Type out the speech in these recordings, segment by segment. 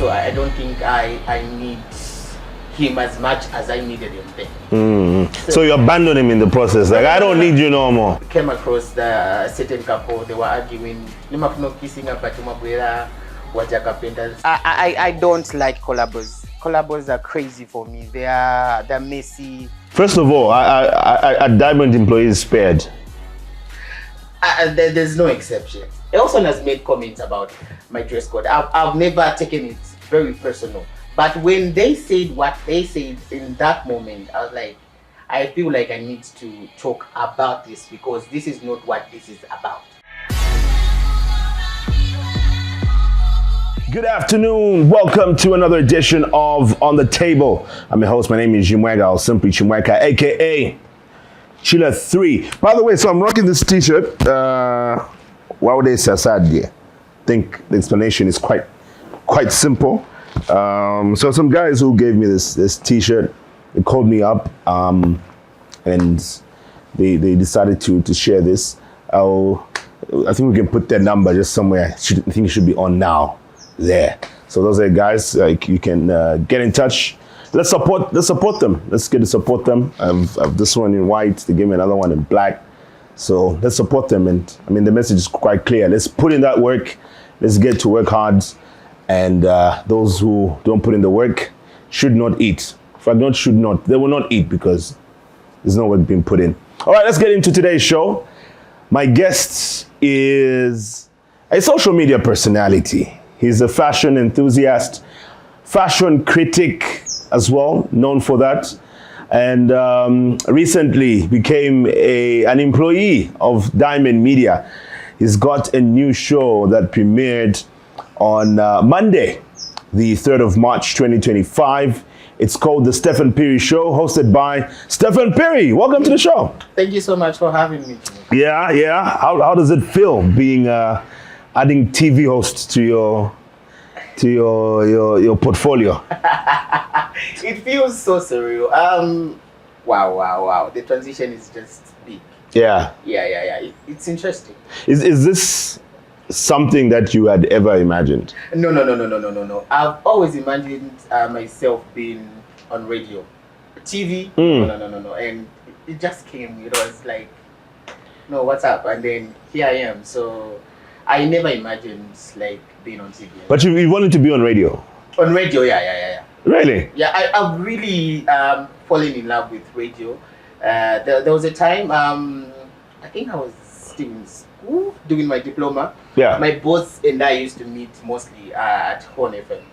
So I don't think I need him as much as I needed him then. So you abandoned him in the process. Like, I don't need you no more. Came across the certain couple, they were arguing. I don't like collabos. Collabos are crazy for me. They're messy. First of all, a Diamond employee is spared. There's no exception. Elson has made comments about my dress code. I've never taken it very personal. But when they said what they said in that moment, I was like, I feel like I need to talk about this because this is not what this is about. Good afternoon. Welcome to another edition of On the Table. I'm your host. My name is Chimweka, or simply Chimweka, aka Chilla 3. By the way, so I'm rocking this t-shirt. Why would they say Sasadie? I think the explanation is quite simple. So some guys who gave me this t-shirt, they called me up and they decided to share this. I think we can put their number just somewhere. I think it should be on now there. So those are guys, like, you can get in touch. Let's support them. Let's get to support them. I've this one in white. They gave me another one in black. So let's support them. And I mean, the message is quite clear. Let's put in that work. Let's get to work hard. And those who don't put in the work should not eat. In fact, they will not eat because there's no work being put in. All right, let's get into today's show. My guest is a social media personality. He's a fashion enthusiast, fashion critic as well, known for that. And recently became an employee of Diamond Media. He's got a new show that premiered on Monday, the 3rd of March, 2025. It's called the Steffan Phiri Show, hosted by Steffan Phiri. Welcome to the show. Thank you so much for having me. Yeah. How does it feel being adding TV hosts to your portfolio? It feels so surreal. Wow. The transition is just big. Yeah. It's interesting. Is this something that you had ever imagined? No. I've always imagined myself being on radio, TV. No. And it just came. It was like, no, what's up? And then here I am. So I never imagined like being on TV. But you wanted to be on radio? On radio, yeah. Really? Yeah, I've really fallen in love with radio. There was a time, I think I was still in school doing my diploma. Yeah. My boss and I used to meet mostly at Horn FM.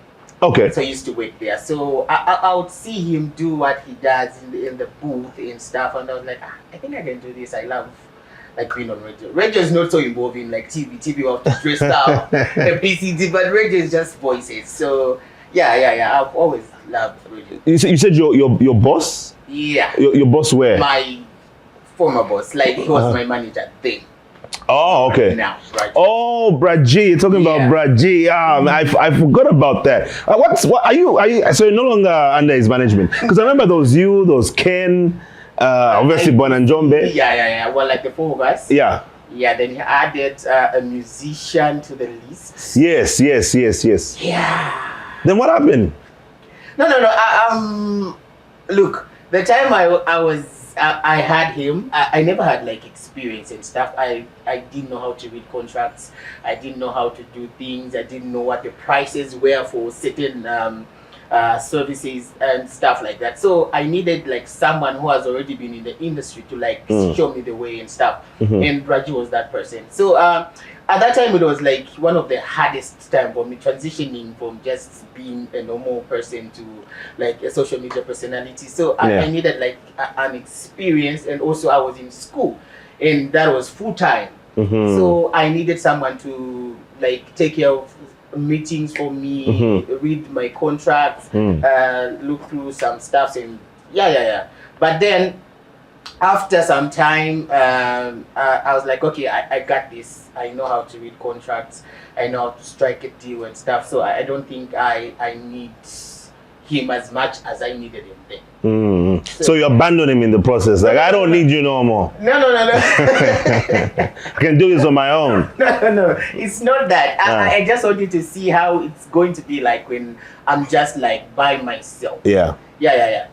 Okay. So I used to work there. So I would see him do what he does in the booth and stuff. And I was like, I think I can do this. I love like being on radio. Radio is not so involving like TV. TV you have to dress up, the PCT, but radio is just voices. So yeah. I've always loved radio. You said your boss? Yeah. Your boss where? My former boss. Like he was my manager then. Oh, okay. Now, right. Oh, Brad G. You're talking about Brad G. I forgot about that. What are you? So you're no longer under his management? Because I remember those Ken, obviously Bon and Jombe. Yeah. Well, like the four of us. Yeah. Yeah. Then he added a musician to the list. Yes. Yeah. Then what happened? No. Look, the time I had him, I never had like experience and stuff. I didn't know how to read contracts. I didn't know how to do things. I didn't know what the prices were for certain services and stuff like that. So I needed like someone who has already been in the industry to like show me the way and stuff. And Raji was that person. So at that time, it was like one of the hardest time for me transitioning from just being a normal person to like a social media personality. So I needed like an experience, and also I was in school, and that was full time. So I needed someone to like take care of meetings for me, read my contracts, look through some stuff, and yeah. But then after some time, I was like, okay, I got this. I know how to read contracts. I know how to strike a deal and stuff. So I don't think I need him as much as I needed him then. So you abandoned him in the process. Like, I don't need you no more. No. I can do this on my own. No. It's not that. I just want you to see how it's going to be like when I'm just like by myself. Yeah. Yeah.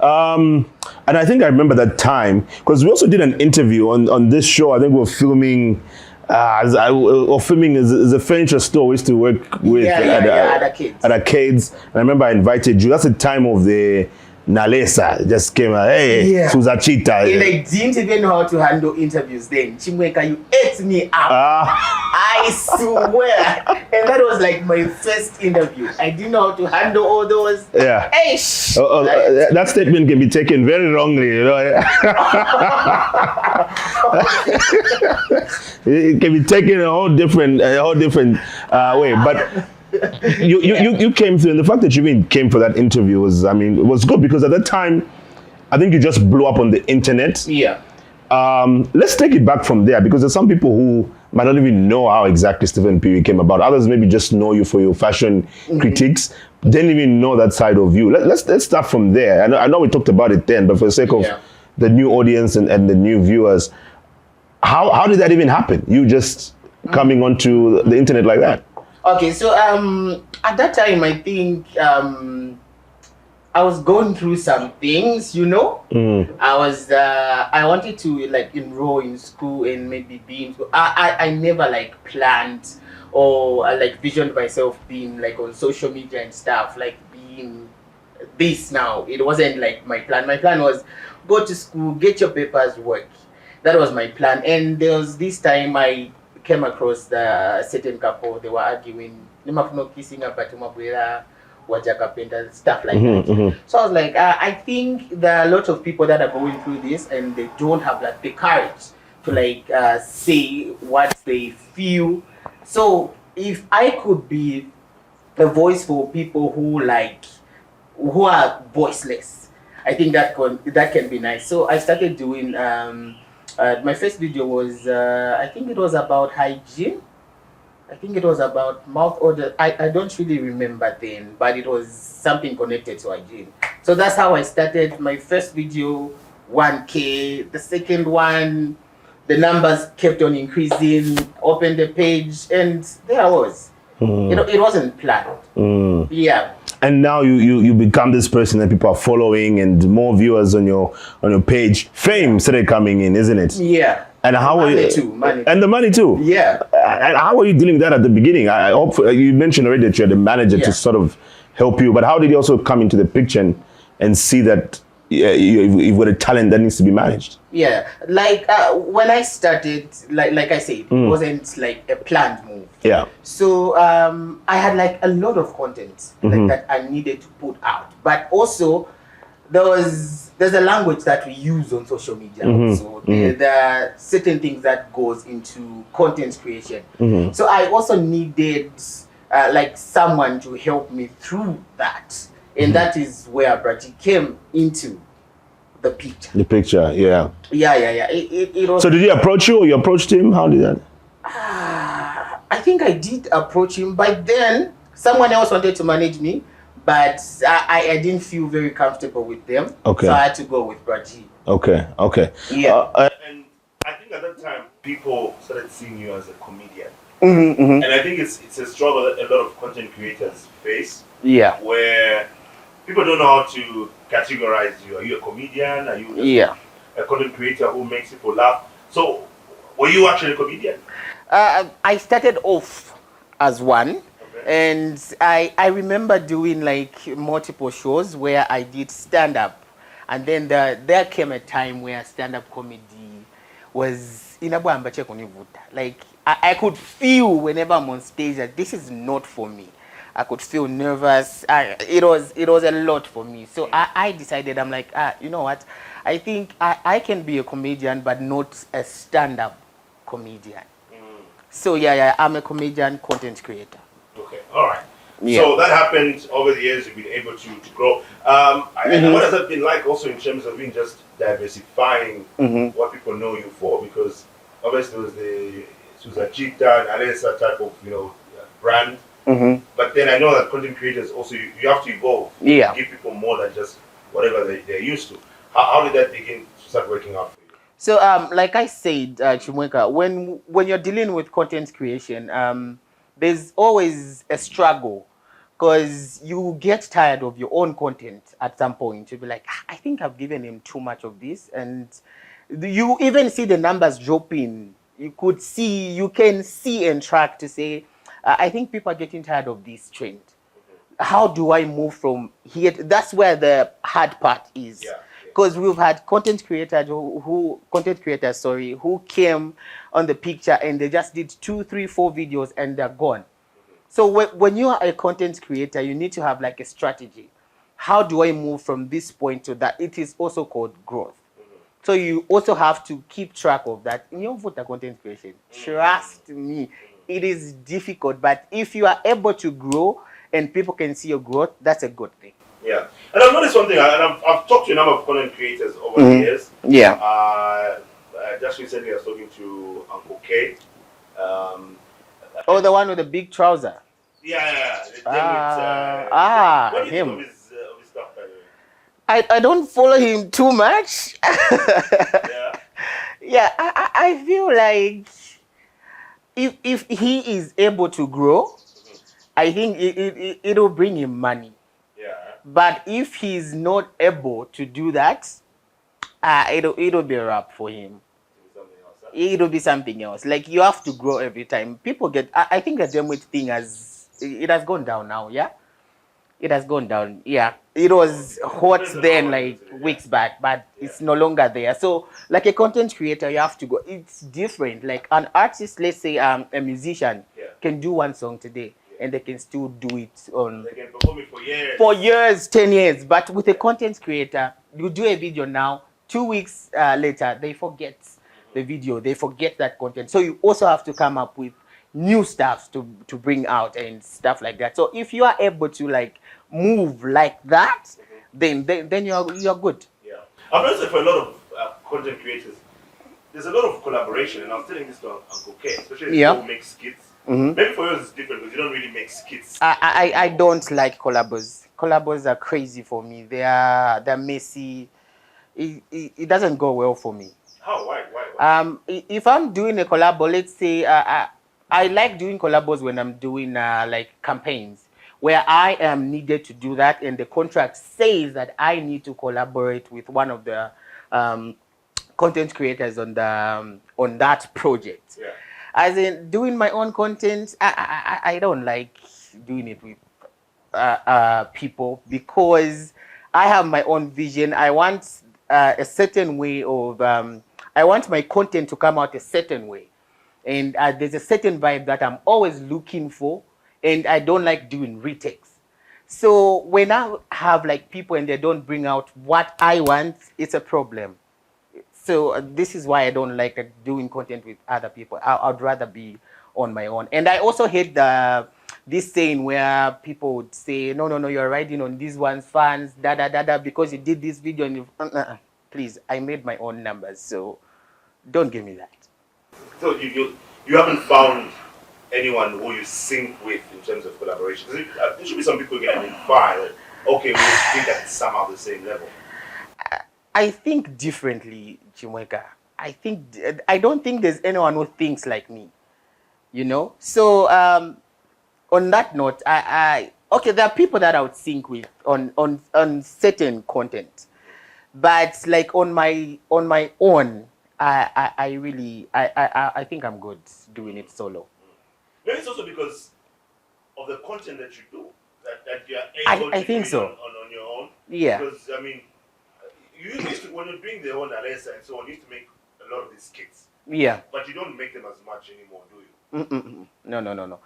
And I think I remember that time because we also did an interview on this show. I think we were filming. Filming is a furniture store we used to work with at Arcades. At Arcades. And I remember I invited you. That's the time of the Nalesa just came out. Hey, Suzachita. And I didn't even know how to handle interviews then. Chimweka, you ate me up. I swear. And that was like my first interview. I didn't know how to handle all those. Yeah. Hey, that statement can be taken very wrongly, you know. It can be taken a whole different way. But you came through, and the fact that you even came for that interview was, I mean, it was good because at that time, I think you just blew up on the internet. Yeah. Let's take it back from there because there's some people who might not even know how exactly Steffan Phiri came about. Others maybe just know you for your fashion critiques, didn't even know that side of you. Let's start from there. I know we talked about it then, but for the sake of the new audience and the new viewers, how did that even happen? You just coming onto the internet like that? Okay, so at that time, I think I was going through some things, you know. I wanted to like enroll in school and maybe be in school. I never like planned or like visioned myself being like on social media and stuff, like being this now. It wasn't like my plan. My plan was go to school, get your papers, work. That was my plan. And there was this time I came across the certain couple. They were arguing, kissing about stuff like that. So I was like, I think there are a lot of people that are going through this and they don't have like the courage to like say what they feel. So if I could be a voice for people who are voiceless, I think that can be nice. So I started doing my first video was I think it was about hygiene. I think it was about mouth odor. I don't really remember then, but it was something connected to hygiene. So that's how I started. My first video, 1K. The second one, the numbers kept on increasing. Opened the page, and there I was. It wasn't planned. Yeah. And now you become this person that people are following, and more viewers on your page. Fame started coming in, isn't it? Yeah. And how money are you? Too, money. And the money too. Yeah. And how are you dealing with that at the beginning? I hope you mentioned already that you had a manager to sort of help you, but how did you also come into the picture and see that you've got a talent that needs to be managed? Yeah, like when I started, like I said, it wasn't like a planned move. Yeah. So I had like a lot of content like that I needed to put out, but also there's a language that we use on social media. So there are certain things that goes into content creation. So I also needed like someone to help me through that. And that is where Braji came into the picture. The picture, yeah. Yeah. It was. So did he approach you or you approached him? How did that? I think I did approach him, but then someone else wanted to manage me, but I didn't feel very comfortable with them. Okay. So I had to go with Braji. Okay. Yeah. And I think at that time, people started seeing you as a comedian. And I think it's a struggle that a lot of content creators face. Yeah. Where people don't know how to categorize you. Are you a comedian? Are you a content creator who makes people laugh? So, were you actually a comedian? I started off as one. And I remember doing like multiple shows where I did stand-up. And then there came a time where stand-up comedy was like I could feel whenever I'm on stage that this is not for me. I could feel nervous. It was a lot for me. So I decided, I'm like, you know what? I think I can be a comedian, but not a stand-up comedian. So yeah, I'm a comedian, content creator. Okay, all right. Yeah. So that happened over the years. You've been able to grow. And what has that been like also in terms of being just diversifying what people know you for? Because obviously there was the Suzachita and Alessa type of brand. But then I know that content creators also, you have to evolve. Yeah. Give people more than just whatever they're used to. How did that begin to start working out for you? So, like I said, Chimweka, when you're dealing with content creation, there's always a struggle because you get tired of your own content at some point. You'll be like, "Ah, I think I've given him too much of this," and you even see the numbers dropping. You can see and track to say, I think people are getting tired of this trend. How do I move from here? That's where the hard part is. Yeah. Because we've had content creators who came on the picture and they just did 2, 3, 4 videos and they're gone. So when you are a content creator, you need to have like a strategy. How do I move from this point to that? It is also called growth. So you also have to keep track of that in your content creation. Trust me, it is difficult, but if you are able to grow and people can see your growth, that's a good thing. Yeah, and I've noticed one thing, and I've talked to a number of content creators over the years. Yeah. Just recently I was talking to Uncle K. Oh, the one with the big trouser. Yeah. Him. What do you think of his stuff, by the way? I don't follow him too much. Yeah. Yeah, I feel like if he is able to grow, I think it'll bring him money. Yeah. But if he's not able to do that, it'll be a wrap for him. It'll be something else. Like you have to grow every time. People get. I think the Demwit thing has gone down now. Yeah, it has gone down. Yeah, it was hot then, like weeks back, but it's no longer there. So, like a content creator, you have to go. It's different. Like an artist, let's say a musician, can do one song today. And they can still do it on. They can perform it for years. For years, 10 years. But with a content creator, you do a video now, 2 weeks later, they forget the video. They forget that content. So you also have to come up with new stuff to bring out and stuff like that. So if you are able to like move like that, then you're good. Yeah. I've noticed that for a lot of content creators, there's a lot of collaboration. And I was telling this to Uncle K, especially if people make skits. Maybe for yours it's different because you don't really make skits. I don't like collabos. Collabos are crazy for me. They're messy. It doesn't go well for me. How? Why? If I'm doing a collabo, let's say I like doing collabos when I'm doing like campaigns where I am needed to do that, and the contract says that I need to collaborate with one of the content creators on that project. Yeah. As in doing my own content, I don't like doing it with people because I have my own vision. I want a certain way of, I want my content to come out a certain way. And there's a certain vibe that I'm always looking for, and I don't like doing retakes. So when I have like people and they don't bring out what I want, it's a problem. So this is why I don't like doing content with other people. I'd rather be on my own. And I also hate this saying where people would say, no, you're riding on this one's fans, because you did this video. And please, I made my own numbers, so don't give me that. So you haven't found anyone who you sync with in terms of collaboration? There should be some people you can identify that, okay, we think at somehow the same level. I think differently, Chimweka. I don't think there's anyone who thinks like me, you know? So on that note, okay, there are people that I would sync with on certain content. But like on my own, I think I'm good doing it solo. Maybe it's also because of the content that you do, that you are able to think do so. on your own. Yeah. Because, I mean, you used to, when you're doing the own Alessa and so on, you used to make a lot of these skits. Yeah. But you don't make them as much anymore, do you? No.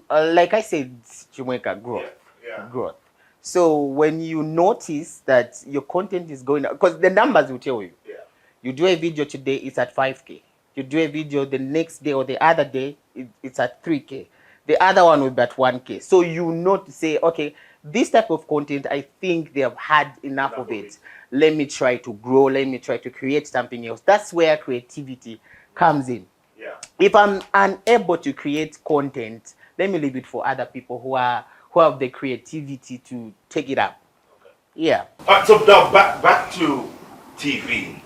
Like I said, Chimweka, growth. Yeah. Growth. So when you notice that your content is going up, because the numbers will tell you. Yeah. You do a video today, it's at 5K. You do a video the next day or the other day, it's at 3K. The other one will be at 1K. So you know to say, okay, this type of content, I think they have had enough of it. Let me try to grow. Let me try to create something else. That's where creativity comes in. Yeah. If I'm unable to create content, let me leave it for other people who have the creativity to take it up. Yeah. So now back to TV.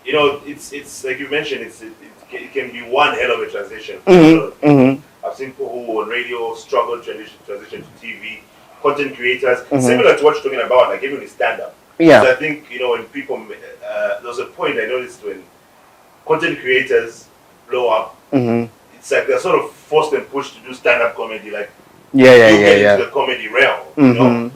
You know, it's like you mentioned, it can be one hell of a transition. I've seen people who on radio struggle to transition to TV, content creators, similar to what you're talking about, like even in stand-up. Yeah. Because I think, you know, when people, there was a point I noticed when content creators blow up, it's like they're sort of forced and pushed to do stand-up comedy, like get into the comedy realm, you know.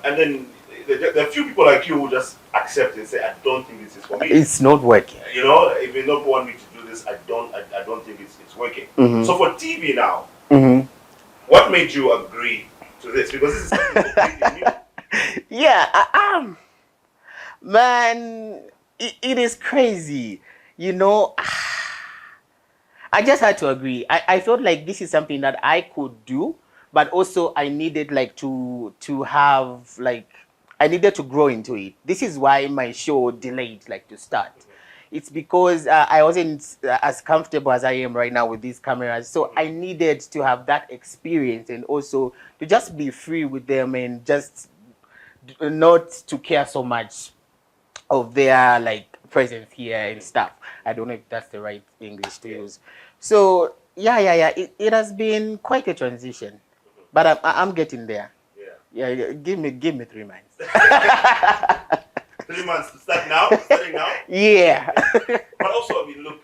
And then there are a few people like you who just accept and say, I don't think this is for me. It's not working. You know, if you don't want me to do this, I don't think it's working. So for TV now, what made you agree to this? Because this is something completely new. Yeah, man, it is crazy. You know, I just had to agree. I felt like this is something that I could do, but also I needed like to have like, I needed to grow into it. This is why my show delayed like to start. It's because I wasn't as comfortable as I am right now with these cameras. So I needed to have that experience and also to just be free with them and just not to care so much of their like presence here and stuff. I don't know if that's the right English to use. So yeah. It has been quite a transition, but I'm getting there. Yeah. Give me 3 months. 3 months to start now. Starting now. Yeah. But also, I mean, look,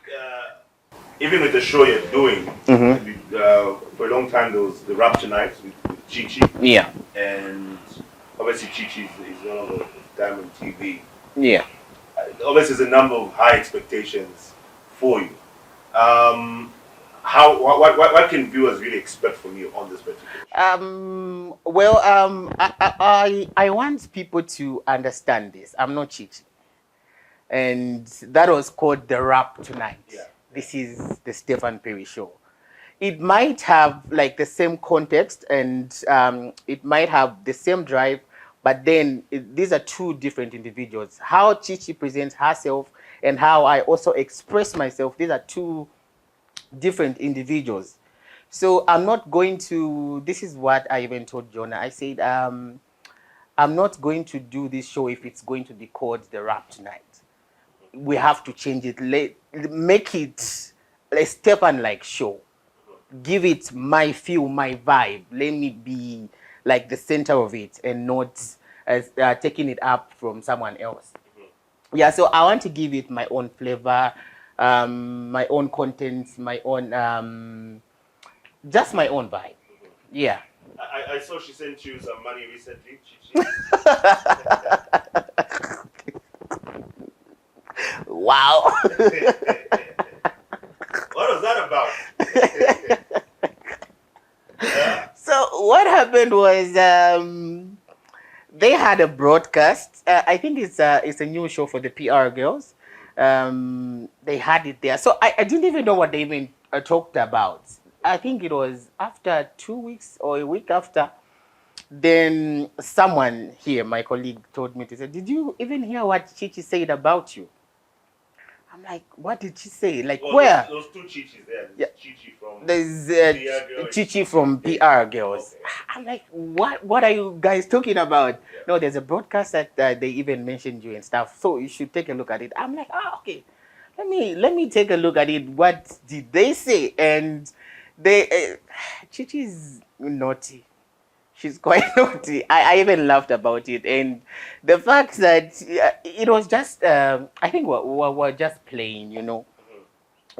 even with the show you're doing, for a long time there was the Rap Tonight with Chi. Yeah. And obviously Chi is no longer Diamond TV. Yeah. Obviously, there's a number of high expectations for you. What can viewers really expect from you on this particular show? Well, I want people to understand this. I'm not Chichi. And that was called the Rap Tonight. Yeah. This is the Steffan Phiri Show. It might have like the same context and it might have the same drive, but then these are two different individuals. How Chichi presents herself and how I also express myself, these are two different individuals. So I'm not going to, this is what I even told Jonah. I said, I'm not going to do this show if it's going to be called the Rap Tonight. We have to change it, make it a Stephan-like show. Give it my feel, my vibe. Let me be like the center of it and not taking it up from someone else. Yeah, so I want to give it my own flavor, my own content, my own, just my own vibe. Yeah. I saw she sent you some money recently. Wow. What was that about? So what happened was they had a broadcast. I think it's a new show for the PR girls. They had it there. So I didn't even know what they even talked about. I think it was after 2 weeks or a week after. Then someone here, my colleague, told me to say, "Did you even hear what Chichi said about you?" I'm like, what did she say? Like, where? Those two Chichis there. There's Chichi from there's Chichi from PR Girls. Okay. I'm like, what are you guys talking about? Yeah. No, there's a broadcast that they even mentioned you and stuff. So you should take a look at it. I'm like, okay. Let me take a look at it. What did they say? And they Chichi's naughty. She's quite naughty. I even laughed about it. And the fact that it was just, I think we're just playing, you know.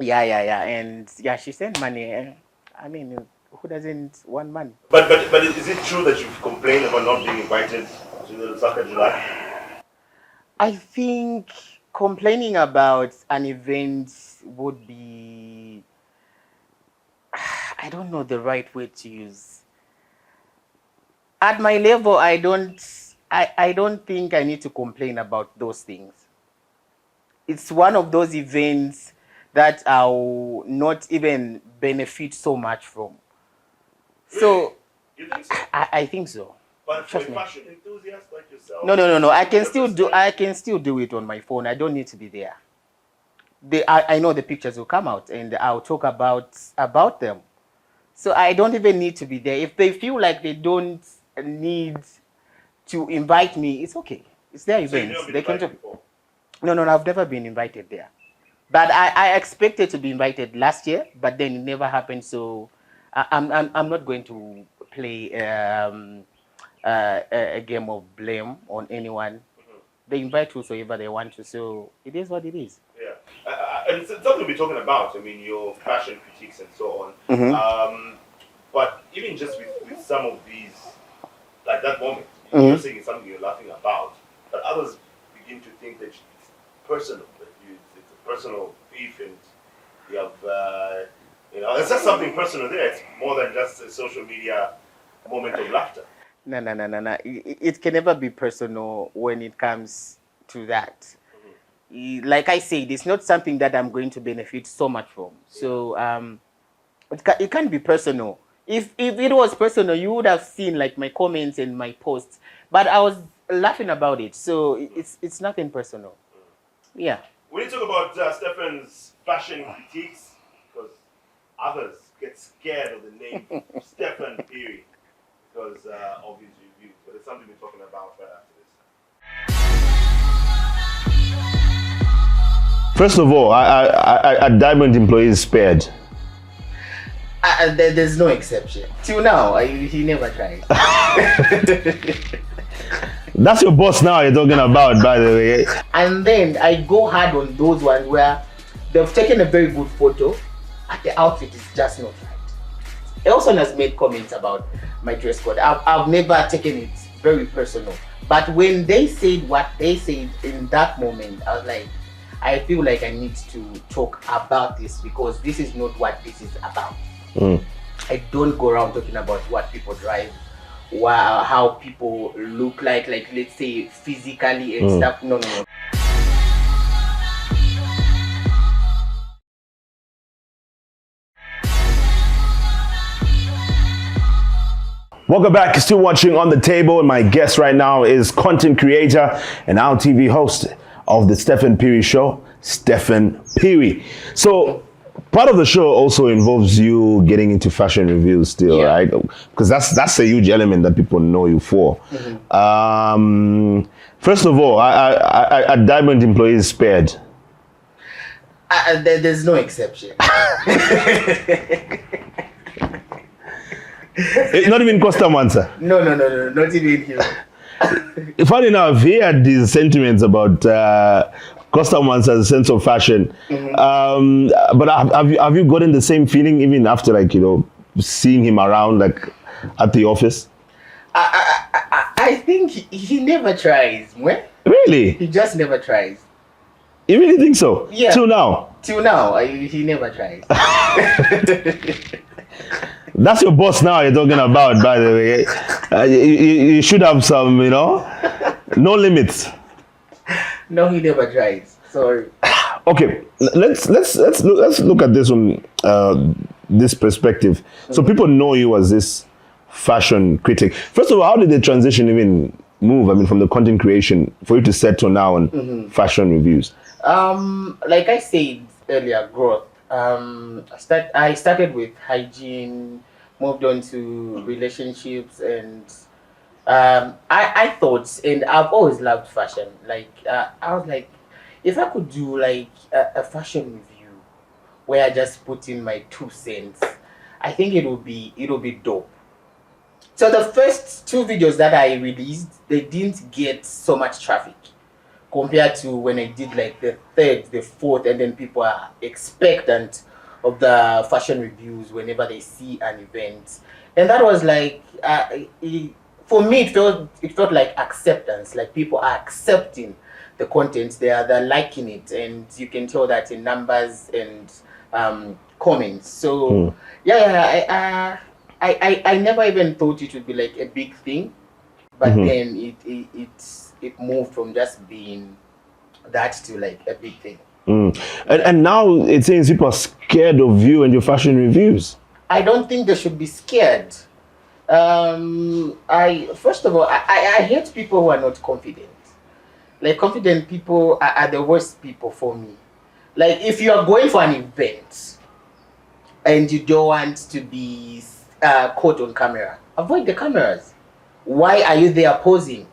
Yeah. And yeah, she sent money. I mean, who doesn't want money? But is it true that you've complained about not being invited to the Soccer July? I think complaining about an event would be, I don't know the right word to use. At my level, I don't think I need to complain about those things. It's one of those events that I'll not even benefit so much from. Really? So, you think so? I think so. But for a fashion enthusiast like yourself? No. I can still do it on my phone. I don't need to be there. I know the pictures will come out and I'll talk about them. So I don't even need to be there. If they feel like they don't need to invite me, it's okay. It's their events. They can just... No, I've never been invited there. But I expected to be invited last year, but then it never happened. So I'm not going to play a game of blame on anyone. They invite whosoever they want to. So it is what it is. Yeah. And it's something we're talking about. I mean, your fashion critiques and so on. But even just with some of these, like that moment, you're saying it's something you're laughing about, but others begin to think that it's personal. That it's a personal beef, and you have, it's just something personal there. It's more than just a social media moment of laughter. No. It can never be personal when it comes to that. Like I said, it's not something that I'm going to benefit so much from. So it can't be personal. If it was personal, you would have seen like my comments and my posts. But I was laughing about it, so it's nothing personal. Yeah. When you talk about Stephan's fashion critiques, because others get scared of the name Steffan Phiri because of his reviews. But it's something we're talking about right after this. First of all, a Diamond employee is spared. There's no exception. Till now, he never tried. That's your boss now you're talking about, by the way. And then I go hard on those ones where they've taken a very good photo, and the outfit is just not right. Elson has made comments about my dress code. I've never taken it very personal. But when they said what they said in that moment, I was like, I feel like I need to talk about this because this is not what this is about. I don't go around talking about what people drive, how people look like let's say physically and stuff. No. Welcome back. Still watching On the Table, and my guest right now is content creator and our TV host of the Steffan Phiri Show, Steffan Phiri. So part of the show also involves you getting into fashion reviews still, right? Because that's a huge element that people know you for. First of all, a Diamond employee is spared. There's no exception. Not even Costa Mansa. No, not even him. Funny enough, he had these sentiments about Costa Mansa's sense of fashion. But have you gotten the same feeling even after seeing him around at the office? I think he never tries. Really? He just never tries. You really think so? Yeah. Till now? Till now, he never tries. That's your boss now you're talking about, by the way. You should have some, no limits. No, he never tries. Sorry. Okay, let's look at this from this perspective. So people know you as this fashion critic. First of all, how did the transition even move? I mean, from the content creation for you to settle now on fashion reviews? Like I said earlier, growth. I started with hygiene, moved on to relationships, and I thought, and I've always loved fashion. I was like, if I could do a fashion review where I just put in my 2 cents, I think it'll be dope. So the first 2 videos that I released, they didn't get so much traffic compared to when I did the 3rd, the 4th, and then people are expectant of the fashion reviews whenever they see an event. And that was for me, it felt like acceptance, like people are accepting the content, they're liking it, and you can tell that in numbers and comments. So I never even thought it would be a big thing, but then it moved from just being that to a big thing. And now it seems people are scared of you and your fashion reviews. I don't think they should be scared. First of all, I hate people who are not confident. Confident people are the worst people for me. Like if you are going for an event and you don't want to be caught on camera, avoid the cameras. Why are you there posing?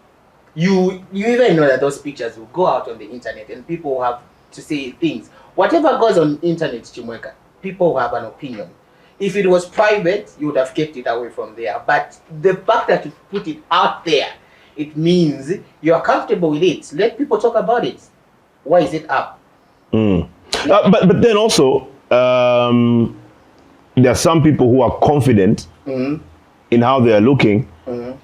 You even know that those pictures will go out on the internet and people will have to say things. Whatever goes on the internet, Chimweka, people will have an opinion. If it was private, you would have kept it away from there. But the fact that you put it out there, it means you are comfortable with it. Let people talk about it. Why is it up? But then also, there are some people who are confident in how they are looking,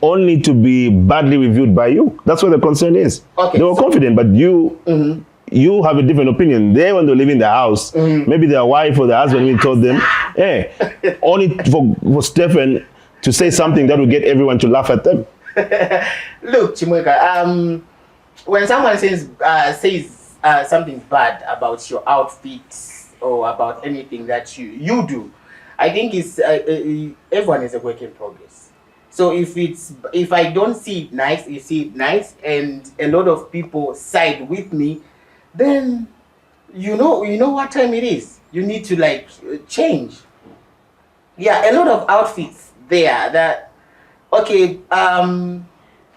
only to be badly reviewed by you. That's what the concern is. Okay, they were confident, but you you have a different opinion. They, when they live in the house, maybe their wife or their husband even told them, hey, only for Stephan to say something that will get everyone to laugh at them. Look, Chimweka, when someone says something bad about your outfit or about anything that you do, I think it's everyone is a work in progress. So if I don't see it nice, you see it nice, and a lot of people side with me, then you know what time it is. You need to like change. Yeah, a lot of outfits there that okay.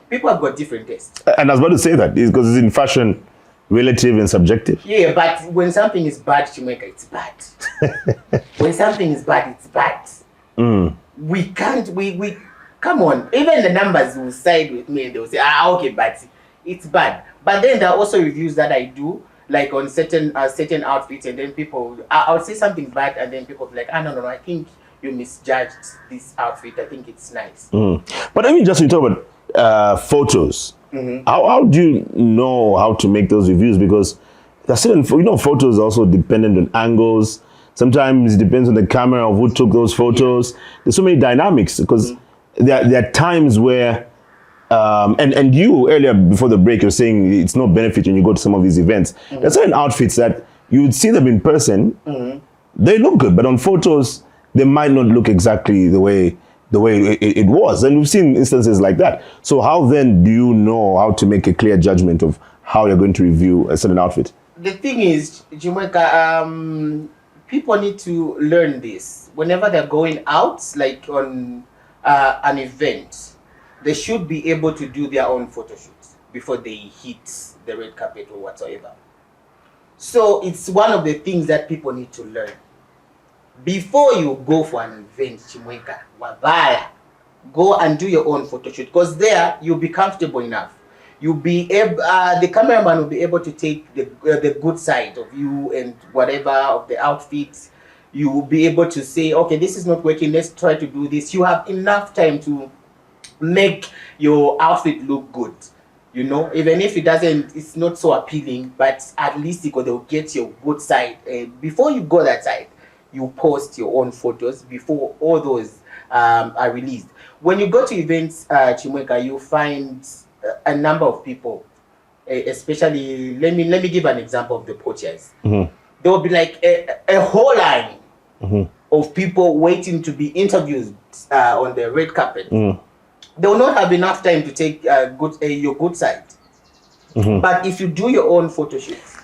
People have got different tastes. And I was about to say that because it's in fashion, relative and subjective. Yeah, but when something is bad, Chimweka, it's bad. When something is bad, it's bad. We can't. We come on. Even the numbers will side with me and they'll say, okay, but it's bad. But then there are also reviews that I do, like on certain outfits, and then people, I'll say something bad, and then people will be like, no, I think you misjudged this outfit. I think it's nice. But I mean, just to talk about photos. How do you know how to make those reviews? Because there's certain, photos are also dependent on angles. Sometimes it depends on the camera of who took those photos. There's so many dynamics because there are times where, and you earlier before the break, you're saying it's no benefit when you go to some of these events. There's certain outfits that you would see them in person, they look good, but on photos, they might not look exactly the way it was. And we've seen instances like that. So how then do you know how to make a clear judgment of how you're going to review a certain outfit? The thing is, Chimweka, people need to learn this. Whenever they're going out, like on an event, they should be able to do their own photo shoots before they hit the red carpet or whatsoever. So it's one of the things that people need to learn. Before you go for an event, Chimweka, wabaya, go and do your own photo shoot, because there you'll be comfortable enough. You'll be able, the cameraman will be able to take the good side of you and whatever of the outfit. You will be able to say, okay, this is not working, let's try to do this. You have enough time to make your outfit look good. Even if it's not so appealing, but at least they'll get your good side. Before you go that side, you post your own photos before all those are released. When you go to events, Chimweka, you find a number of people, especially, let me give an example of the poachers. There will be like a whole line of people waiting to be interviewed on the red carpet. They will not have enough time to take your good side. But if you do your own photo shoots,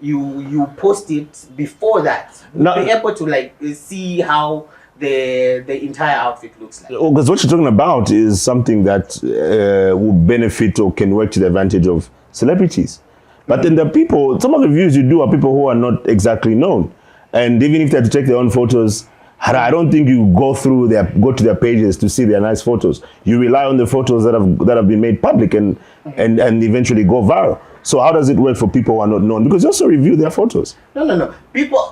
you post it before that, you'll be able to see how the entire outfit looks like. Because what you're talking about is something that will benefit or can work to the advantage of celebrities. But then some of the views you do are people who are not exactly known. And even if they have to take their own photos, I don't think you go to their pages to see their nice photos. You rely on the photos that have been made public and eventually go viral. So how does it work for people who are not known? Because you also review their photos. No. People,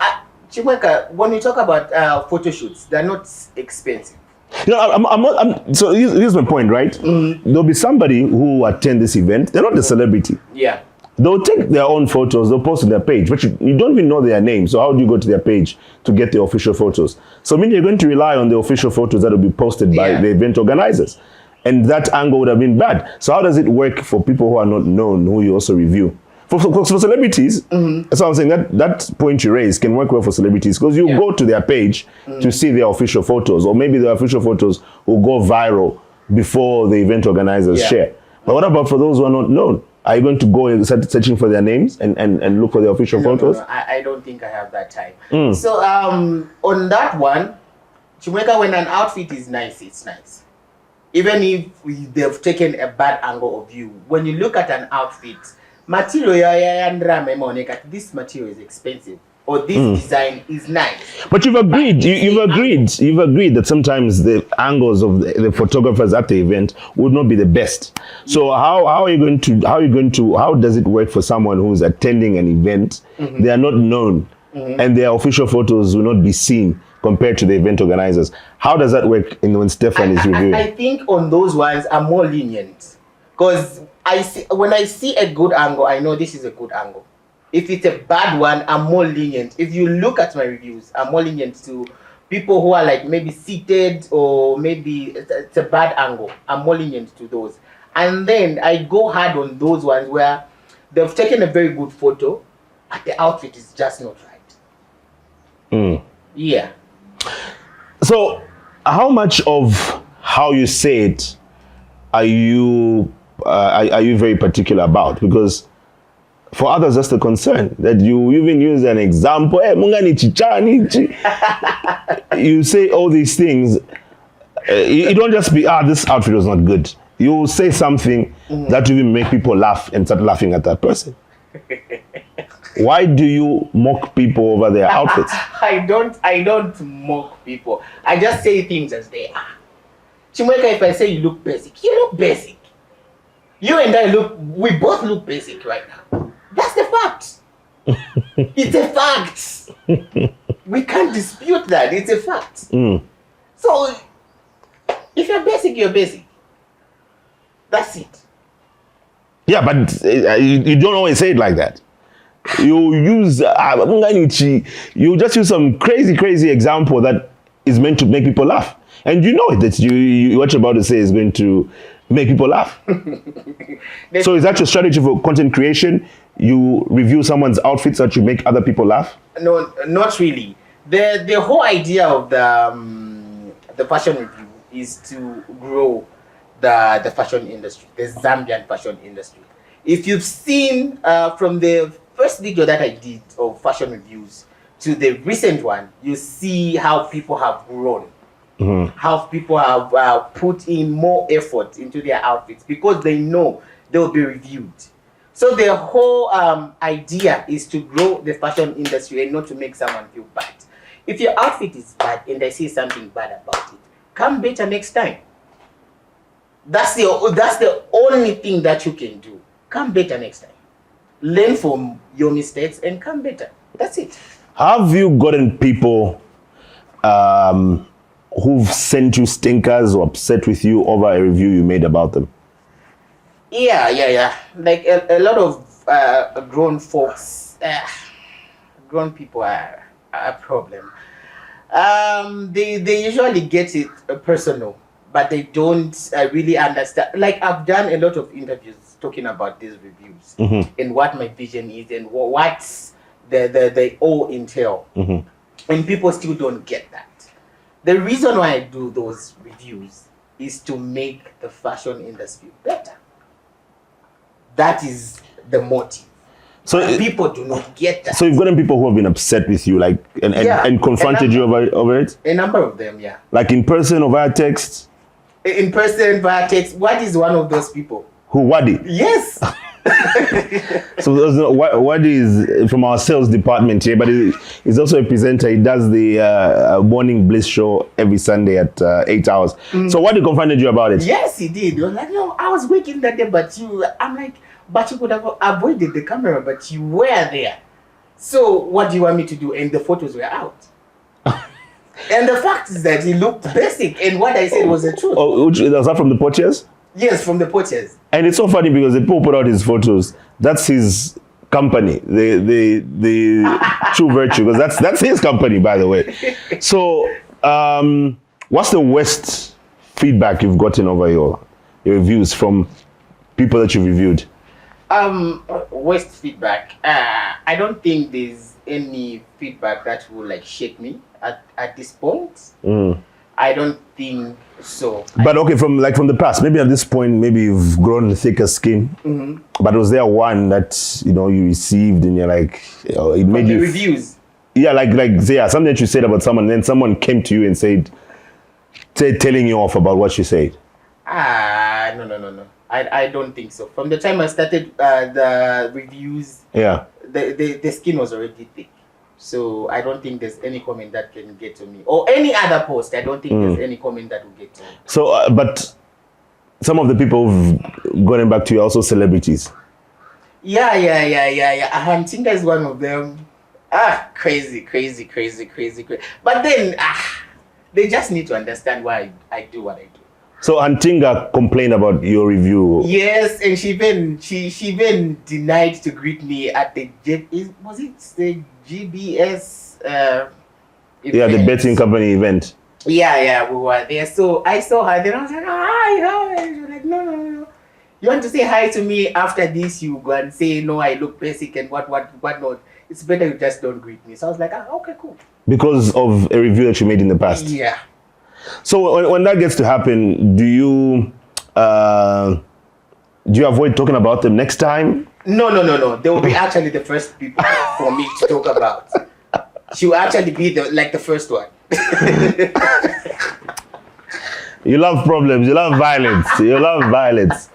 Chimweka, when we talk about photo shoots, they're not expensive. So here's my point, right? There'll be somebody who attend this event. They're not a celebrity. Yeah. They'll take their own photos, they'll post on their page, but you don't even know their name. So how do you go to their page to get the official photos? So I mean, you're going to rely on the official photos that will be posted by the event organizers. And that angle would have been bad. So how does it work for people who are not known, who you also review? For celebrities, that's what I'm saying, that point you raise can work well for celebrities, because you go to their page to see their official photos, or maybe their official photos will go viral before the event organizers share. But what about for those who are not known? Are you going to go and start searching for their names and look for their official photos? No, I don't think I have that time. So on that one, Chimweka, when an outfit is nice, it's nice. Even if they've taken a bad angle of you, when you look at an outfit, this material is expensive, or this design is nice. But you've agreed that sometimes the angles of the photographers at the event would not be the best. So how does it work for someone who's attending an event? They are not known, and their official photos will not be seen compared to the event organizers. How does that work when Stephan is reviewing? I think on those ones I'm more lenient, because when I see a good angle, I know this is a good angle. If it's a bad one, I'm more lenient. If you look at my reviews, I'm more lenient to people who are like maybe seated, or maybe it's a bad angle. I'm more lenient to those. And then I go hard on those ones where they've taken a very good photo, but the outfit is just not right. Yeah. So how much of how you say it are you very particular about? Because for others, that's the concern, that you even use an example. You say all these things. You don't just be, this outfit was not good. You say something that will even make people laugh and start laughing at that person. Why do you mock people over their outfits? I don't mock people. I just say things as they are. Chimweka, if I say you look basic, you look basic. You and we both look basic right now. That's the fact. It's a fact. We can't dispute that. It's a fact. So, if you're basic, you're basic. That's it. Yeah, but you don't always say it like that. You just use some crazy example that is meant to make people laugh. And you know that what you're about to say is going to make people laugh. So is that your strategy for content creation? You review someone's outfits that you make other people laugh? No, not really. The whole idea of the fashion review is to grow the fashion industry, the Zambian fashion industry. If you've seen from the first video that I did of fashion reviews to the recent one, you see how people have grown. How people have put in more effort into their outfits because they know they'll be reviewed. So the whole idea is to grow the fashion industry and not to make someone feel bad. If your outfit is bad and I see something bad about it, come better next time. That's the only thing that you can do. Come better next time. Learn from your mistakes and come better. That's it. Have you gotten people who've sent you stinkers or upset with you over a review you made about them? Yeah. Like a lot of grown folks, grown people are a problem. They usually get it personal, but they don't really understand. Like I've done a lot of interviews talking about these reviews and what my vision is and what they all entail. And people still don't get that. The reason why I do those reviews is to make the fashion industry better. That is the motive. So people do not get that. So you've gotten people who have been upset with you, like and confronted you over it? A number of them, yeah. Like in person or via text? In person, via text. What is one of those people? Who, Wadi? Yes. So Wadi is from our sales department here, but he's also a presenter. He does the Morning Bliss show every Sunday at 8 hours. So Wadi confronted you about it? Yes, he did. He was like, no, I was working that day, but I'm like, but you could have avoided the camera, but you were there. So what do you want me to do? And the photos were out. And the fact is that he looked basic, and what I said was the truth. Oh, was that from the porches? Yes, from the porches. And it's so funny because the people put out his photos. That's his company, the True Virtue, because that's his company, by the way. So, what's the worst feedback you've gotten over your reviews from people that you've reviewed? Worst feedback. I don't think there's any feedback that will like shake me at this point. I don't think so. But okay, from the past, maybe at this point, maybe you've grown thicker skin. Mm-hmm. But was there one that you received and you're like, it made you reviews? Yeah, something that you said about someone, and then someone came to you and said, telling you off about what you said. No. I don't think so. From the time I started the reviews, the skin was already thick. So I don't think there's any comment that can get to me. Or any other post, I don't think there's any comment that will get to me. So, but some of the people who've gotten back to you are also celebrities. Yeah. Huntinga is one of them. Crazy. But then, they just need to understand why I do what I do. So Huntinga complained about your review. Yes, and she even denied to greet me at the GBS event. Yeah, the betting company event. Yeah, we were there. So I saw her, then I was like, hi. She was like, no. You want to say hi to me after this? You go and say, no, I look basic and what not. It's better you just don't greet me. So I was like, okay, cool. Because of a review that you made in the past. Yeah. So when that gets to happen, do you avoid talking about them next time? No. They will be actually the first people for me to talk about. She will actually be the first one. You love problems. You love violence.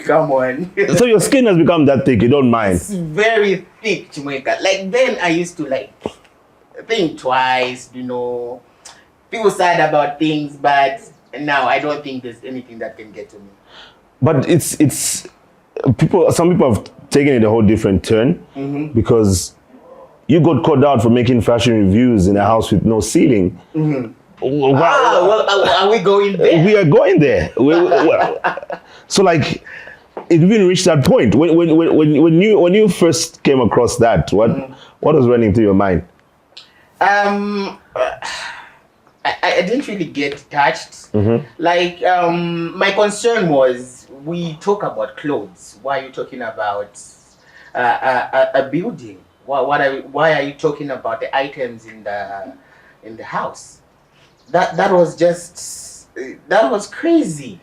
Come on. So your skin has become that thick. You don't mind. It's very thick, Chimweka. Like then I used to think twice. People sad about things, but now I don't think there's anything that can get to me. But it's people. Some people have taken it a whole different turn because you got called out for making fashion reviews in a house with no ceiling. Mm-hmm. Are we going there? We are going there. So it even reached that point. When you first came across that, what was running through your mind? I didn't really get touched. My concern was, we talk about clothes. Why are you talking about a building? Why are you talking about the items in the house? That was crazy.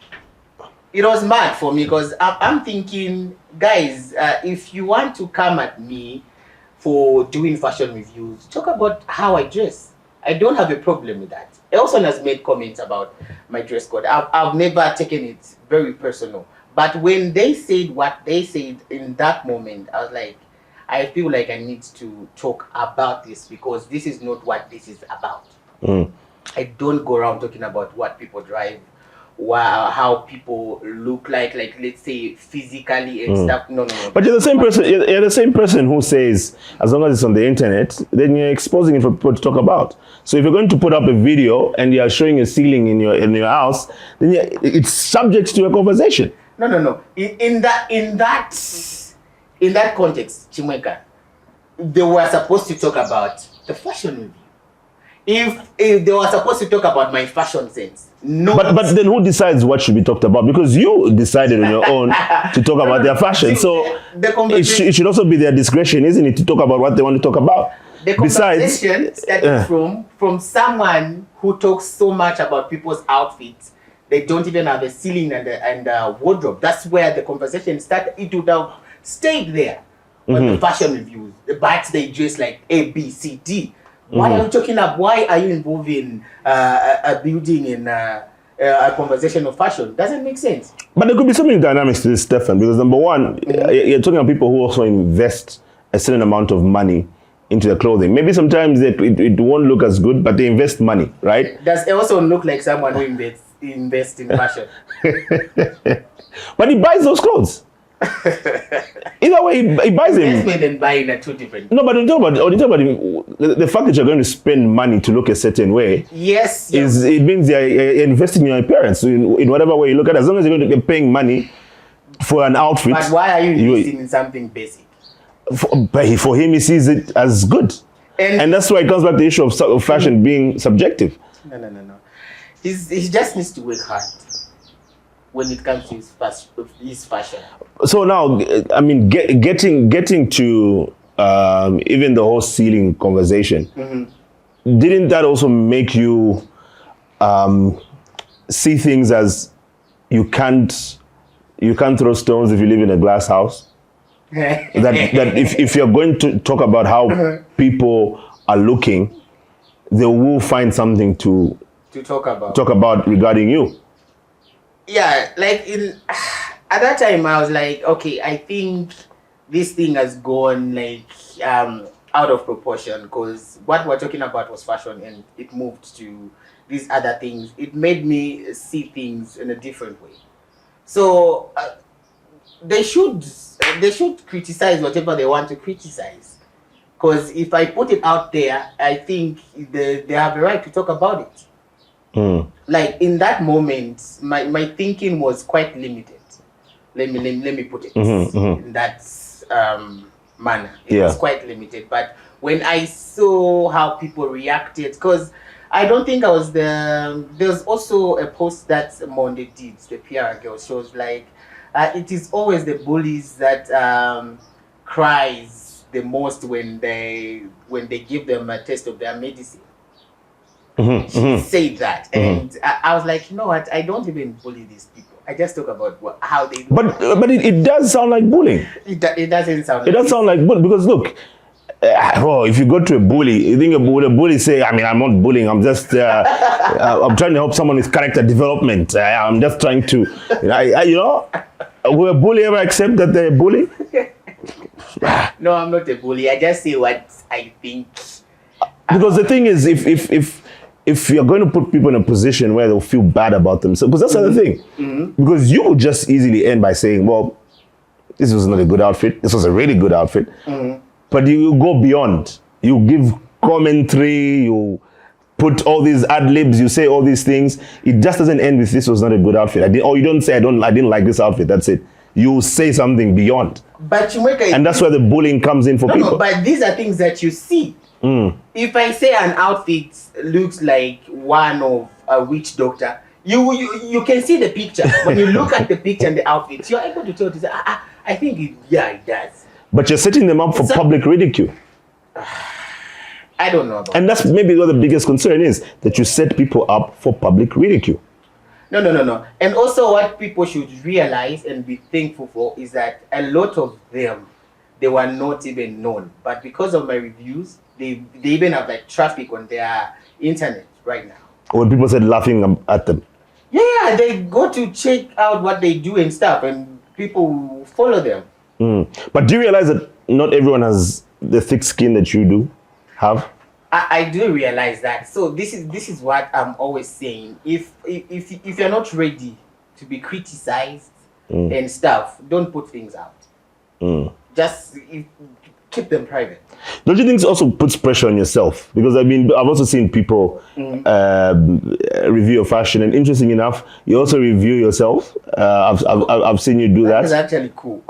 It was mad for me because I'm thinking, guys, if you want to come at me for doing fashion reviews, talk about how I dress. I don't have a problem with that. Elson has made comments about my dress code. I've never taken it very personal. But when they said what they said in that moment, I was like, I feel like I need to talk about this because this is not what this is about. I don't go around talking about what people drive, how people look like let's say physically and stuff. No. But you're the same person. You're the same person who says, as long as it's on the internet, then you're exposing it for people to talk about. So if you're going to put up a video and you're showing a ceiling in your house, then it's subject to a conversation. No. In that context, Chimweka, they were supposed to talk about the fashion review. If they were supposed to talk about my fashion sense, no. But then who decides what should be talked about? Because you decided on your own to talk about their fashion. So it should also be their discretion, isn't it, to talk about what they want to talk about? The conversation started from someone who talks so much about people's outfits. They don't even have a ceiling and a wardrobe. That's where the conversation started. It would have stayed there. But the fashion reviews, but they dress like A, B, C, D. Why are you talking about? Why are you involving a building in a conversation of fashion? Doesn't make sense. But there could be so many dynamics to this, Stephan, because number one, you're talking about people who also invest a certain amount of money into the clothing. Maybe sometimes it won't look as good, but they invest money, right? Does it also look like someone who invests in fashion? But he buys those clothes. Either way, he buys them. Investment and buying are two different. No, but talk about the fact that you're going to spend money to look a certain way. Yes. It means you're investing in your appearance in whatever way you look at it. As long as you're going to be paying money for an outfit. But why are you investing in something basic? For him, he sees it as good, and that's why it comes back to the issue of fashion being subjective. No. He just needs to work hard when it comes to his fashion. So now, I mean, getting to even the whole ceiling conversation, didn't that also make you see things as you can't throw stones if you live in a glass house. that if you're going to talk about how people are looking, they will find something to talk about regarding you. Yeah, like at that time I was like, okay, I think this thing has gone like out of proportion, because what we're talking about was fashion and it moved to these other things. It made me see things in a different way. So they should criticize whatever they want to criticize, because if I put it out there, I think they have a right to talk about it. Like in that moment, my thinking was quite limited. Let me put it in that manner. It was quite limited. But when I saw how people reacted, because I don't think I was there's also a post that Monde did, the PR girl. She was like, it is always the bullies that cries the most when they give them a taste of their medicine. She said that, and I was like, you know what? I don't even bully these people. I just talk about how they. But it does sound like bullying. It doesn't sound. It does sound like bullying, because look, if you go to a bully, you think a bully say, I mean, I'm not bullying. I'm just I'm trying to help someone with character development. I'm just trying to, will a bully ever accept that they're a bully? No, I'm not a bully. I just say what I think. Because the thing is, if you're going to put people in a position where they'll feel bad about themselves, because that's the other thing. Because you would just easily end by saying, well, this was not a good outfit. This was a really good outfit. But you go beyond. You give commentary, you put all these ad libs, you say all these things. It just doesn't end with this was not a good outfit. Or you don't say I didn't like this outfit. That's it. You say something beyond. But Chimweka, and that's where the bullying comes in for people. No, but these are things that you see. If I say an outfit looks like one of a witch doctor, you can see the picture. When you look at the picture and the outfit, you're able to tell, I think it does. But you're setting them up for public ridicule. I don't know about and that's maybe what the biggest concern is, that you set people up for public ridicule. No. And also what people should realize and be thankful for is that a lot of them, they were not even known. But because of my reviews, they even have like traffic on their internet right now. When people said laughing at them. Yeah, they go to check out what they do and stuff, and people follow them. But do you realize that not everyone has the thick skin that you do have? I do realize that. So this is what I'm always saying. If you're not ready to be criticized and stuff, don't put things out. Just keep them private. Don't you think it also puts pressure on yourself? Because I mean, I've also seen people review your fashion, and interesting enough, you also review yourself. I've seen you do that. That is actually cool.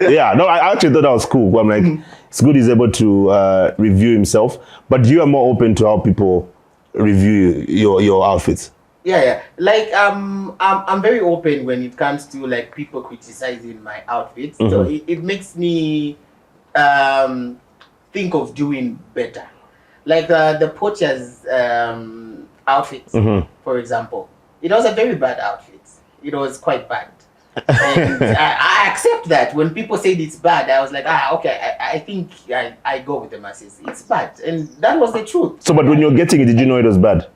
Yeah, no, I actually thought that was cool. I'm like, it's good he's able to review himself. But you are more open to how people review your outfits. Yeah. Like I'm very open when it comes to like people criticizing my outfits. So it makes me think of doing better. Like the Poacher's outfit, for example. It was a very bad outfit. It was quite bad. And I accept that. When people said it's bad, I was like, okay, I think I go with the masses. It's bad. And that was the truth. So, but when you're getting it, did you know it was bad?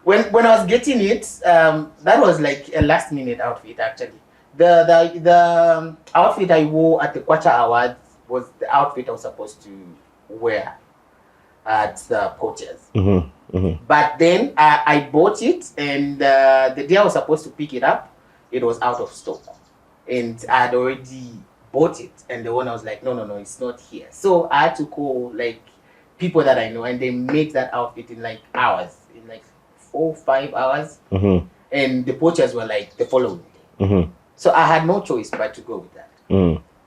When I was getting it, that was like a last minute outfit actually. The outfit I wore at the Kwacha Awards was the outfit I was supposed to wear at the Poacher's. But then I bought it, and the day I was supposed to pick it up, it was out of stock. And I had already bought it, and the owner was like, no, it's not here. So I had to call like people that I know, and they made that outfit in like hours, in like 4-5 hours. And the Poachers were like the following day. So I had no choice but to go with that.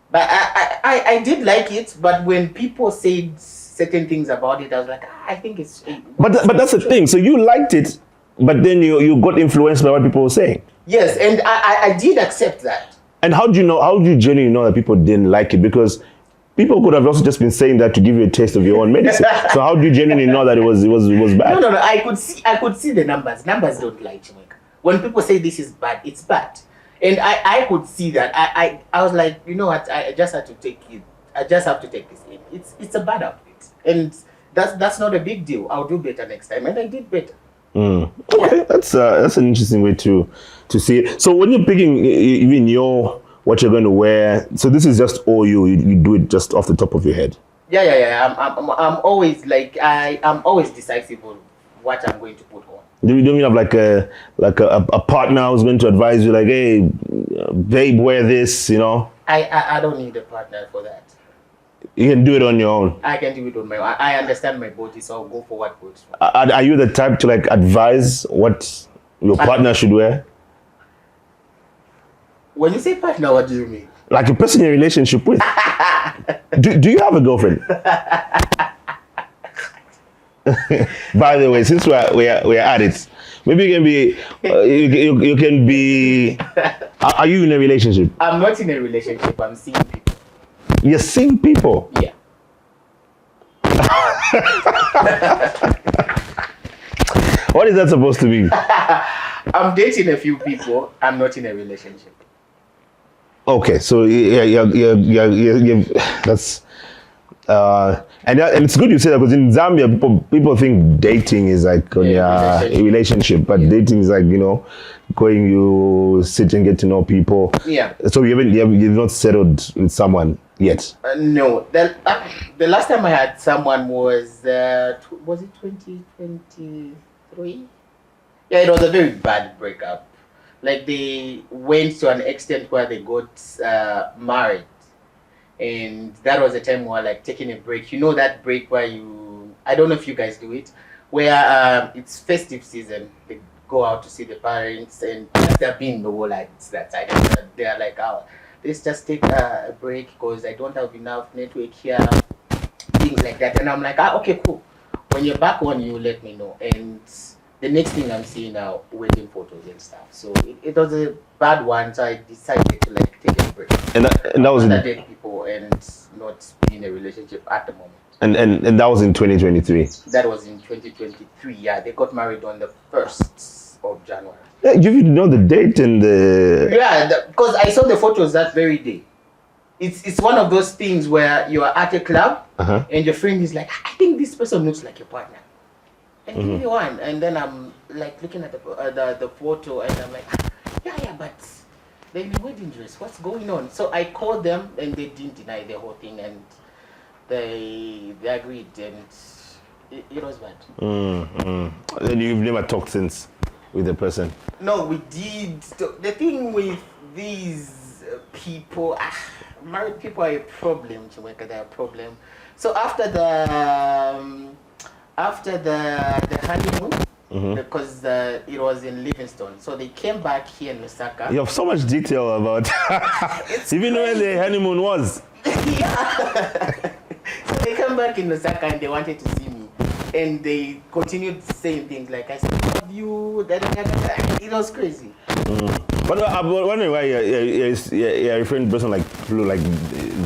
But I did like it, but when people said certain things about it, I was like, I think it's... But that's the thing. So you liked it, but then you got influenced by what people were saying. Yes, and I did accept that. And how do you genuinely know that people didn't like it? Because people could have also just been saying that to give you a taste of your own medicine. So how do you genuinely know that it was bad? No. I could see the numbers. Numbers don't lie, Chimweka. When people say this is bad, it's bad. And I could see that. I was like, you know what? I just had to take it. I just have to take this in. It's a bad outfit, and that's not a big deal. I'll do better next time, and I did better. Okay, that's an interesting way to see it. So when you're picking even what you're going to wear, so this is just all you do it just off the top of your head. Yeah. I'm always like I'm always decisive on what I'm going to put on. You don't have like a partner who's going to advise you, like, hey, babe, wear this, you know? I don't need a partner for that. You can do it on your own. I can do it on my own. I understand my body, so I'll go for what works for me. Are you the type to like advise what your partner should wear? When you say partner, what do you mean? Like a person you're in a relationship with. do you have a girlfriend? By the way, since we're at it, maybe you can be you can be. Are you in a relationship? I'm not in a relationship. I'm seeing people. You're seeing people? Yeah. What is that supposed to mean? I'm dating a few people. I'm not in a relationship. Okay, so yeah, that's and it's good you say that, because in Zambia people think dating is like a relationship, but dating is like, you know, going, you sit and get to know people. Yeah. So you've not settled with someone yet? No. The last time I had someone was it 2023? Yeah, it was a very bad breakup. Like, they went to an extent where they got married, and that was the time we were like taking a break. You know that break where I don't know if you guys do it, where it's festive season. They go out to see the parents, and they're being the whole like that side. They're like, oh, let's just take a break because I don't have enough network here, things like that. And I'm like, okay, cool. When you're back on, you let me know. And the next thing I'm seeing now, wedding photos and stuff. So it was a bad one, so I decided to like take a break. And that was in date people and not be in a relationship at the moment. And that was in 2023. That was in 2023. Yeah, they got married on the 1st of January. Yeah, you know the date and the. Yeah, because I saw the photos that very day. It's one of those things where you are at a club and your friend is like, I think this person looks like your partner. And give me one. And then I'm like looking at the photo and I'm like, yeah, but they're in a wedding dress. What's going on? So I called them and they didn't deny the whole thing, and they agreed, and it was bad. And you've never talked since with the person? No, we did. The thing with these people, married people are a problem, Chimweka, they're a problem. So after the honeymoon, because it was in Livingstone, so they came back here in Lusaka. You have so much detail about even when the honeymoon was. Yeah. So they come back in Lusaka and they wanted to see me, and they continued saying things like, I still love you, it was crazy. But I'm wondering why you're referring to person like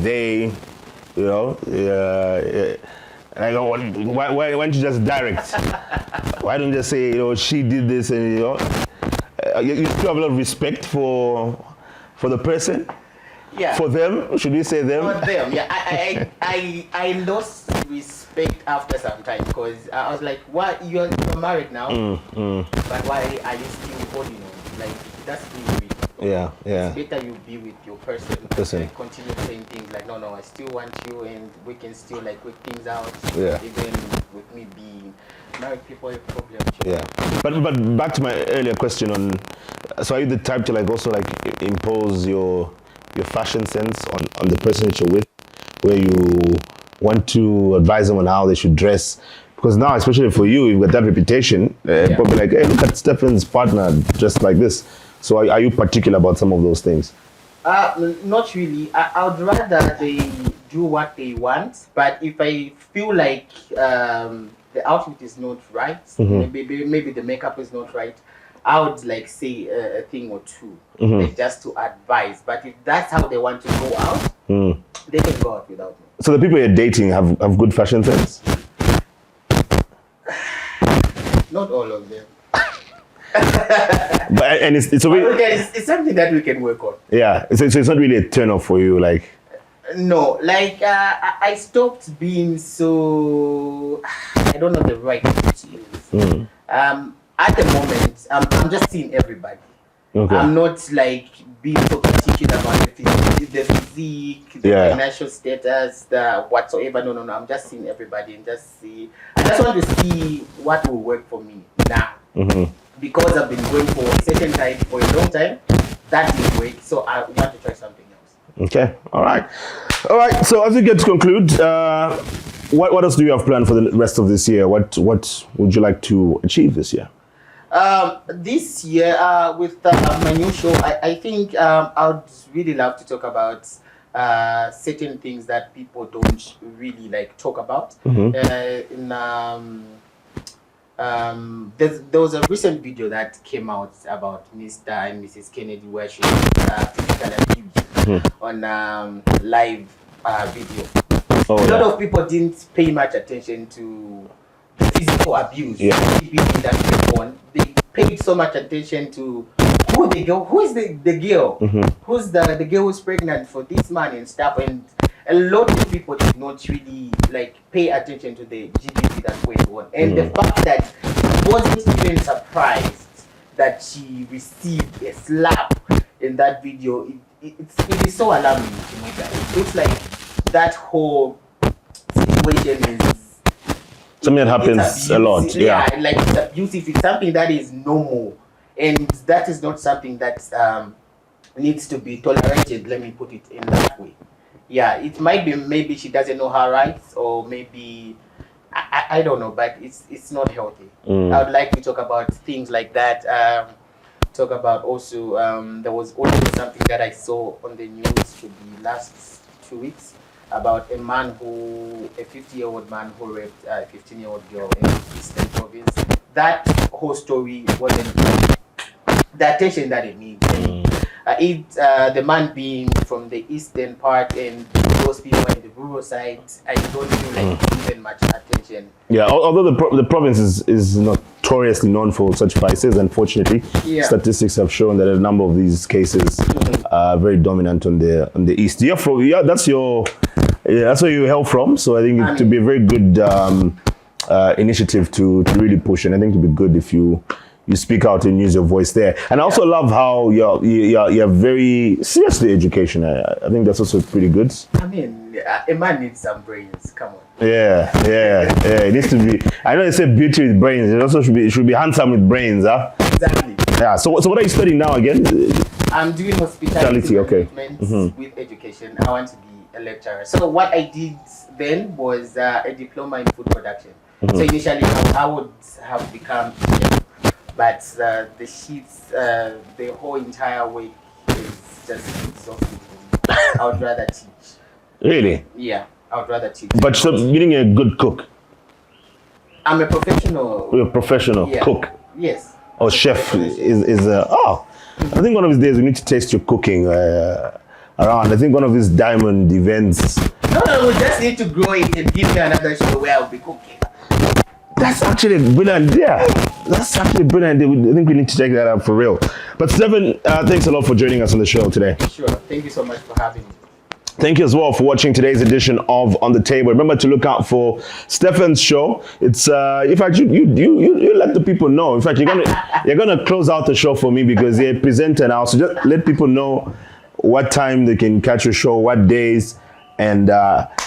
they, you know, why don't you just direct? Why don't you just say, you know, she did this, and you know, you still have a lot of respect for the person? Yeah. For them? Should we say them? For them, yeah. I lost respect after some time, because I was like, why you're married now, but why are you still holding on? Like, that's really weird. Yeah. It's better you be with your person. Like, continue saying things like, no, I still want you, and we can still like work things out. Yeah. Even with me being married, people have problems. Yeah. But back to my earlier question on, so are you the type to like also like impose your fashion sense on the person that you're with, where you want to advise them on how they should dress? Because now, especially for you, you've got that reputation. People be like, hey, look at Stephan's partner dressed like this. So are you particular about some of those things? Not really. I would rather they do what they want. But if I feel like the outfit is not right, maybe the makeup is not right, I would like say a thing or two, like just to advise. But if that's how they want to go out, they can go out without me. So the people you're dating have good fashion sense? Not all of them. But and it's something that we can work on. Yeah, so it's not really a turn off for you, like. No, like I stopped being so. I don't know the right word to use. At the moment, I'm just seeing everybody. Okay. I'm not like being so particular about the physique, the financial status, the whatsoever. No. I'm just seeing everybody and just see. I just want to see what will work for me now. Because I've been going for a certain time for a long time, that didn't work. So I want to try something else. Okay. All right. So as we get to conclude, what else do you have planned for the rest of this year? What would you like to achieve this year? This year, with my new show, I think I would really love to talk about certain things that people don't really like talk about. There was a recent video that came out about Mr. and Mrs. Kennedy where she was physically abused on live video. A lot of people didn't pay much attention to the physical abuse. They paid so much attention to who is the girl, who's the girl who's pregnant for this man and stuff, and a lot of people did not really like pay attention to the GBV that went on, and the fact that I wasn't even surprised that she received a slap in that video. It is so alarming to me. It looks like that whole situation is something that happens a lot. Yeah, like it's abusive. It's something that is normal, and that is not something that needs to be tolerated. Let me put it in that way. Yeah, it might be maybe she doesn't know her rights, or maybe I don't know, but it's not healthy. I would like to talk about things like that. Talk about also there was also something that I saw on the news should be last 2 weeks about a 50-year-old man who raped a 15-year-old girl in the Eastern province. That whole story wasn't the attention that it needs. The man being from the eastern part and those people in the rural side, I don't feel like given much attention. Yeah, although the province is notoriously known for such vices, unfortunately, statistics have shown that a number of these cases are very dominant on the east. That's where you hail from. So I think it would be a very good initiative to really push, and I think it would be good if you speak out and use your voice there. And I also love how you're very seriously education. I think that's also pretty good. I mean, a man needs some brains. Come on. Yeah. It needs to be. I know they say beauty with brains. It also should be handsome with brains, huh? Exactly. Yeah. So what are you studying now again? I'm doing hospitality management with education. I want to be a lecturer. So what I did then was a diploma in food production. So initially I would have become a chef. But the sheets, the whole entire week is just exhausting for me. I would rather teach. Really? Yeah, I would rather teach. But so you're being a good cook? I'm a professional. You're a professional cook? Yes. Or chef is I think one of these days we need to taste your cooking around. I think one of these diamond events. No, we just need to grow it and give me another show where I'll be cooking. That's actually a brilliant idea. I think we need to check that out for real. But Stephan, thanks a lot for joining us on the show today. Sure. Thank you so much for having me. Thank you as well for watching today's edition of On the Table. Remember to look out for Stephan's show. It's in fact you let the people know. In fact, you're gonna close out the show for me because you're a presenter now. So just let people know what time they can catch your show, what days, and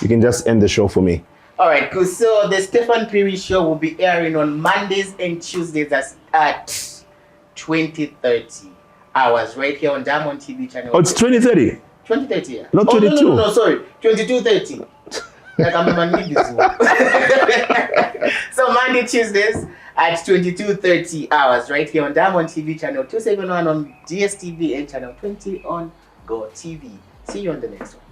you can just end the show for me. All right, cool. So the Steffan Phiri Show will be airing on Mondays and Tuesdays at 20:30 hours right here on Diamond TV channel. Oh, it's 20:30. 20:30, yeah. Not 22. No, sorry, 22:30. Like I'm a man this one. So Monday, Tuesdays at 22:30 hours right here on Diamond TV channel 271 on DSTV and channel 20 on Go TV. See you on the next one.